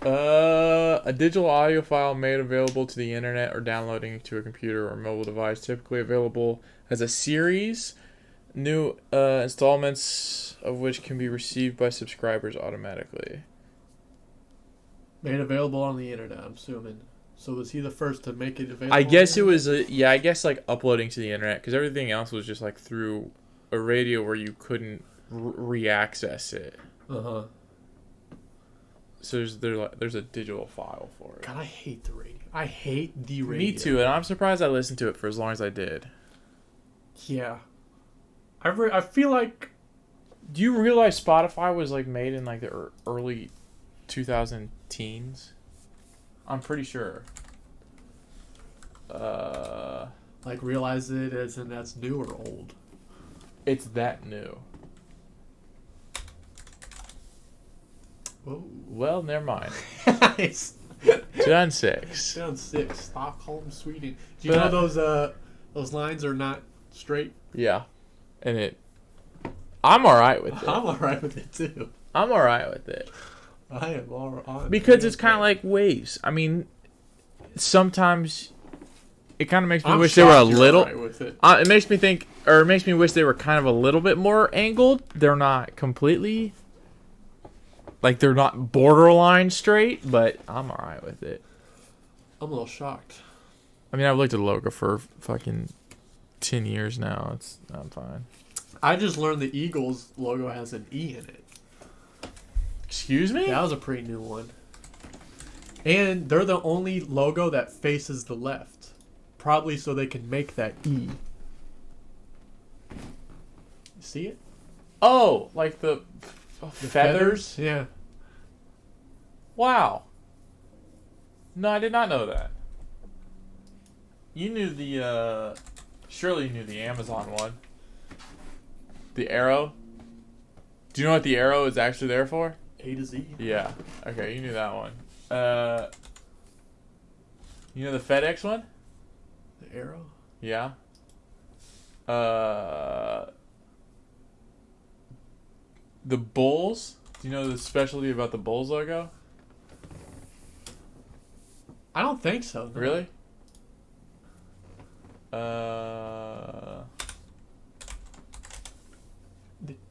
A digital audio file made available to the internet or downloading to a computer or mobile device, typically available as a series, new installments of which can be received by subscribers automatically. Made available on the internet, I'm assuming. So was he the first to make it available? I guess it was, I guess like uploading to the internet, because everything else was just like through a radio where you couldn't re-access it. Uh-huh. So there's a digital file for it. God, I hate the radio. I hate the radio. Me too, and I'm surprised I listened to it for as long as I did. Yeah. I feel like... Do you realize Spotify was like made in like the early 2000 teens? I'm pretty sure. Like, realize it as in that's new or old? It's that new. Whoa. Well, never mind. Nice. 2006. 2006. Stockholm, Sweden. Do you know those lines are not straight? Yeah. And I'm alright with it. I'm alright with it too. I'm alright with it. I am alright. Because it's kind of like waves. I mean, sometimes it kind of makes me wish they were a little... Right with it. It makes me think, or it makes me wish they were kind of a little bit more angled. They're not completely... Like, they're not borderline straight, but I'm alright with it. I'm a little shocked. I mean, I've looked at the logo for fucking 10 years now. I'm fine. I just learned the Eagles logo has an E in it. Excuse me? That was a pretty new one. And they're the only logo that faces the left. Probably so they can make that E. You see it? Oh, like the feathers? Yeah. Wow. No, I did not know that. You knew surely you knew the Amazon one. The arrow? Do you know what the arrow is actually there for? A to Z. Yeah. Okay, you knew that one. You know the FedEx one? The arrow? Yeah. The Bulls? Do you know the specialty about the Bulls logo? I don't think so. No. Really?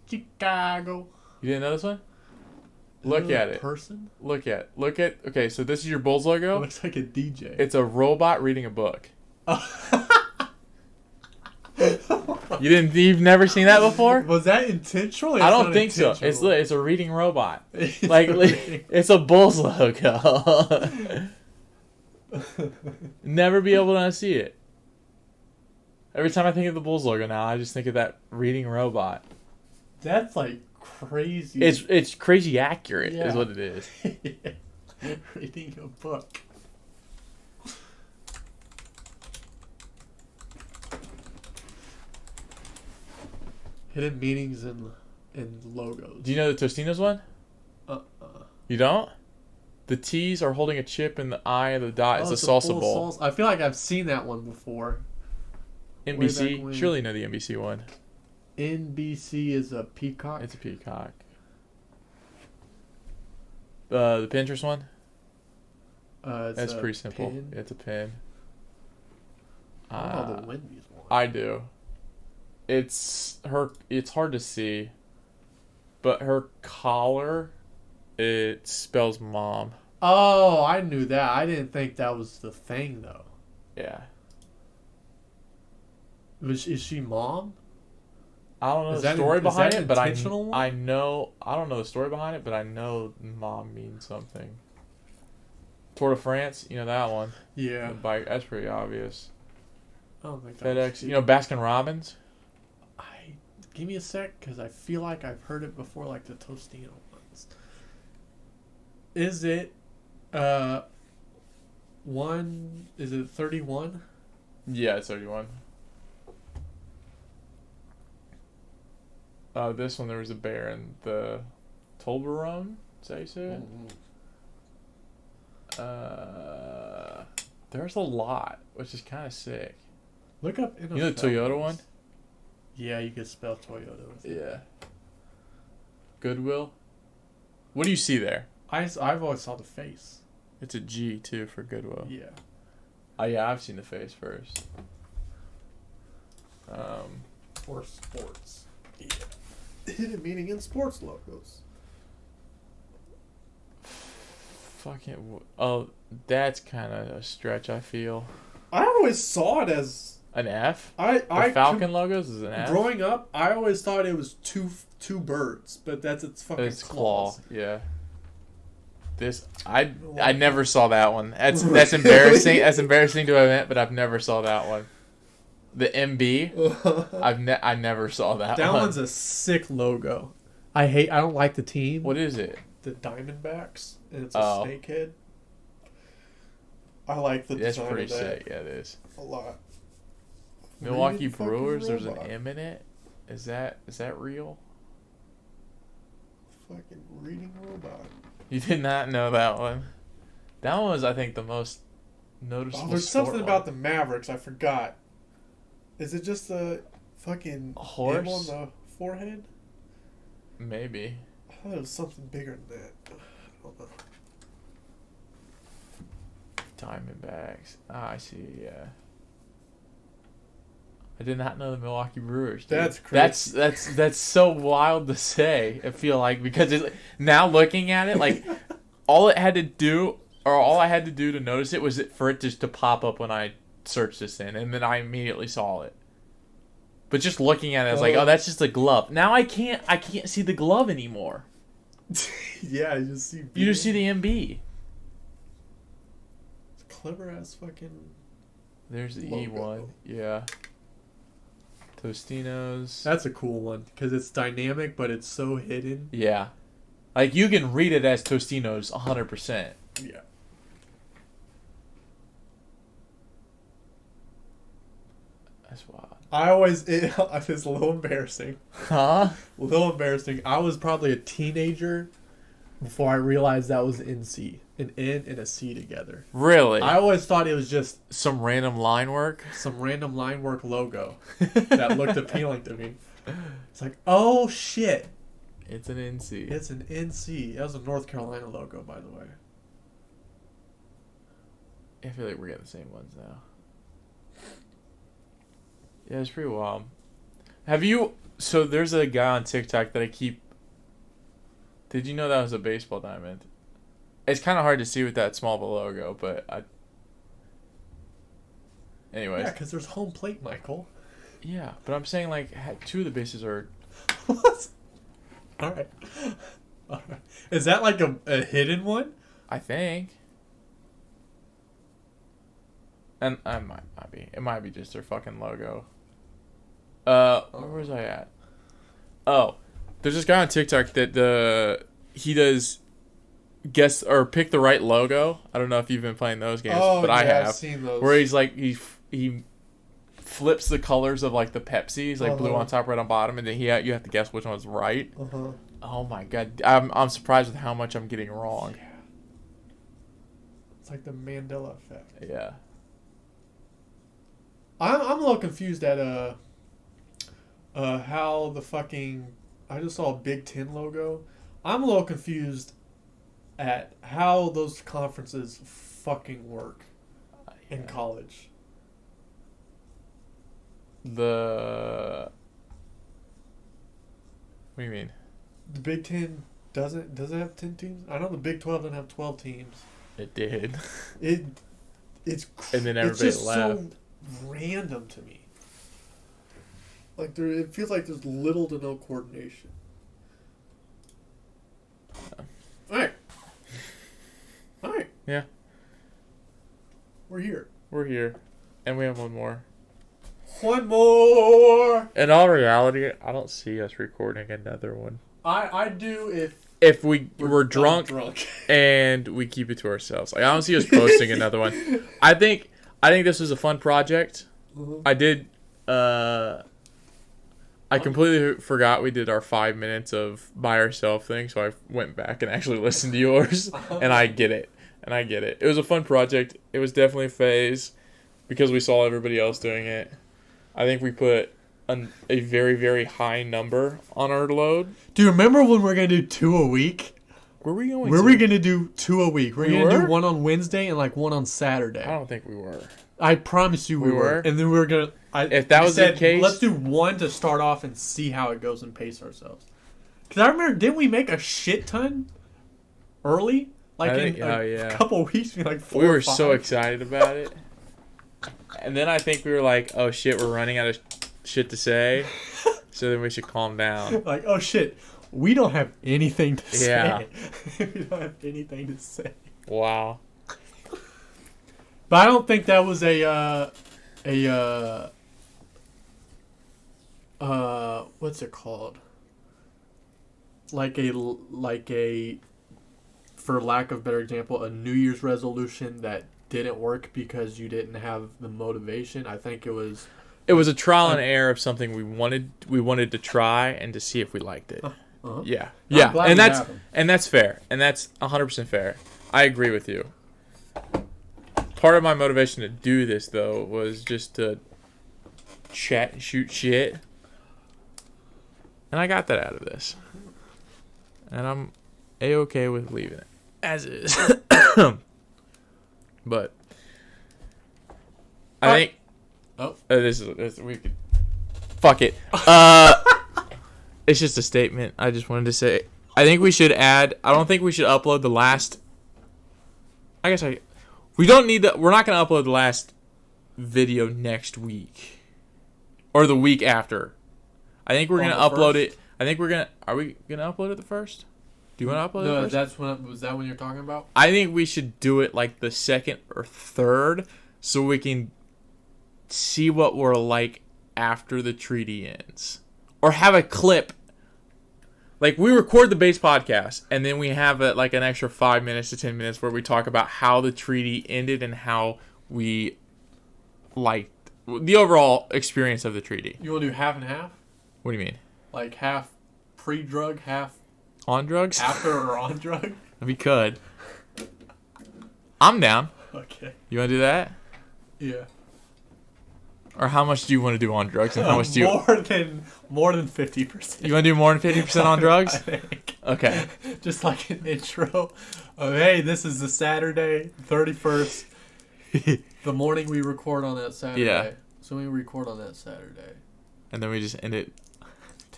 Chicago. You didn't know this one? Look at it. Person? Look at. Okay, so this is your Bulls It logo. looks like a DJ. It's a robot reading a book. You've never seen that before? Was that intentional? I don't think so. It's a reading robot. It's a Bulls logo. Never be able to unsee it. Every time I think of the Bulls logo now, I just think of that reading robot. That's like crazy. It's crazy accurate, Yeah. is what it is. Reading a book. Hidden meanings in logos. Do you know the Tostinos one? You don't? The T's are holding a chip in the eye of the dot. It's a salsa bowl. I feel like I've seen that one before. Way back NBC? when. Surely you know the NBC one. NBC is a peacock. It's a peacock. The Pinterest one? That's pretty simple. Pin. It's a pin. I don't know the Wendy's one. I do. It's hard to see, but her collar, it spells mom. Oh, I knew that. I didn't think that was the thing though. Yeah. Is she mom? I don't know Is the that story an- is behind that it, but intentional one? I know I don't know the story behind it, but I know mom means something. Tour de France, you know that one. Yeah. The bike, that's pretty obvious. I don't think that was FedEx, you know Baskin Robbins. Give me a sec, because I feel like I've heard it before, like the Tostino ones. Is it, is it 31? Yeah, it's 31. This one there was a bear in the Toblerone. Is that how you say it? Mm-hmm. There's a lot, which is kind of sick. Look up NFL. You know the Toyota ones. one? Yeah, you could spell Toyota with it. Yeah. Goodwill. What do you see there? I've always saw the face. It's a G too for Goodwill. Yeah. Oh yeah, I've seen the face first. Or sports. Yeah. Hidden meaning in sports logos. Oh, that's kind of a stretch. I feel. I always saw it as An F. the Falcon logos is an F. Growing up, I always thought it was two birds, but that's its fucking It's claw. claws. Yeah. I never saw that one. That's embarrassing. That's embarrassing to admit, but I've never saw that one. The MB. I never saw that one. That one's a sick logo. I don't like the team. What is it? The Diamondbacks, and it's a Oh. snake head. I like the That's design pretty of that sick. Yeah, it is. a lot. Milwaukee Reading fucking Brewers. There's an robot. M in it. Is that real? Fucking reading robot. You did not know that one. That one was, I think, the most noticeable. Oh, there's sport something one. about the Mavericks. I forgot. Is it just the fucking A horse? M on the forehead? Maybe. I thought it was something bigger than that. I don't know. Diamondbacks. Ah, I see. Yeah. I did not know the Milwaukee Brewers. Dude. That's crazy. That's so wild to say. I feel like because now looking at it, like all I had to do to notice it was for it just to pop up when I searched this in, and then I immediately saw it. But just looking at it, I was like, "Oh, that's just a glove." Now I can't see the glove anymore. Yeah, you just see. You just see the MB. Clever ass fucking. There's the logo. E1. Yeah. Tostinos. That's a cool one because it's dynamic, but it's so hidden. Yeah. Like, you can read it as Tostinos 100%. Yeah. That's wild. It's a little embarrassing. Huh? A little embarrassing. I was probably a teenager before I realized that was NC. An N and a C together. Really? I always thought it was just Some random line work? some random line work logo that looked appealing to me. It's like, oh shit. It's an NC. It's an NC. That was a North Carolina logo, by the way. I feel like we're getting the same ones now. Yeah, it's pretty wild. Have you So there's a guy on TikTok that I keep. Did you know that was a baseball diamond? It's kind of hard to see with that small of a logo, but I. Anyways. Yeah, because there's home plate, Michael. Yeah, but I'm saying like 2 of the bases are. What? All right. Is that like a hidden one? I think. And I might be. It might be just their fucking logo. Where was I at? Oh, there's this guy on TikTok that he does guess or pick the right logo. I don't know if you've been playing those games, but I have. I've seen those. Where he's like he flips the colors of like the Pepsis, like blue on top, red on bottom, and then you have to guess which one's right. Oh my god, I'm surprised with how much I'm getting wrong. Yeah. It's like the Mandela effect. Yeah. I'm a little confused at how the fucking I just saw a Big Ten logo. I'm a little confused at how those conferences fucking work in college. What do you mean? The Big Ten does it have 10 teams? I know the Big 12 doesn't have 12 teams. It did. It's and then everybody it's just left. so random to me. Like it feels like there's little to no coordination. All right. Yeah. We're here. We're here, and we have one more. One more. In all reality, I don't see us recording another one. I do if we're drunk and we keep it to ourselves. Like I don't see us posting another one. I think this was a fun project. Mm-hmm. I did. I completely forgot we did our 5 minutes of by ourselves thing, so I went back and actually listened to yours, and I get it. It was a fun project. It was definitely a phase because we saw everybody else doing it. I think we put a very, very high number on our load. Do you remember when we were going to do 2 a week? Were we going Were we going to do 2 a week? We're going to do one on Wednesday and like one on Saturday. I don't think we were. I promise you we were. And then we were going to... If that was the case... Let's do one to start off and see how it goes and pace ourselves. Because I remember, didn't we make a shit ton early? Like a couple weeks, like 4 We were or 5. so excited about it. And then I think we were like, oh shit, we're running out of shit to say. So then we should calm down. Like, oh shit, we don't have anything to say. Yeah. We don't have anything to say. Wow. But I don't think that was what's it called? Like a, for lack of a better example, a New Year's resolution that didn't work because you didn't have the motivation. I think it was a trial and error of something we wanted to try and to see if we liked it. Uh-huh. Yeah. And that's fair. And that's 100% fair. I agree with you. Part of my motivation to do this though was just to chat and shoot shit. And I got that out of this. And I'm A-okay with leaving it as is. But I think this we could fuck it. It's just a statement. I just wanted to say I think we should add. I don't think we should upload the last. We don't need the. We're not gonna upload the last video next week or the week after. I think we're gonna upload it. I think we're gonna. Are we gonna upload it the first? Do you want to upload it first? That's was that when you're talking about? I think we should do it like the second or third so we can see what we're like after the treaty ends. Or have a clip. Like, we record the base podcast, and then we have like an extra 5 minutes to 10 minutes where we talk about how the treaty ended and how we liked the overall experience of the treaty. You want to do half and half? What do you mean? Like half pre-drug, half on drugs? After or on drug? We could. I'm down. Okay. You want to do that? Yeah. Or how much do you want to do on drugs, and how much do you... More than 50%. You want to do more than 50% on drugs? I think. Okay. Just like an intro of, hey, this is the Saturday, 31st. The morning we record on that Saturday. Yeah. So we record on that Saturday. And then we just end it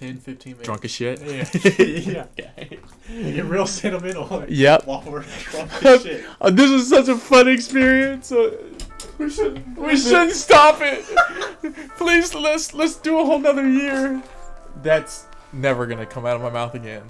10, 15 minutes. Drunk as shit. Yeah. You get real sentimental. Yep. While we're drunk as shit. This is such a fun experience. We shouldn't stop it. Please, let's do a whole nother year. That's never gonna come out of my mouth again.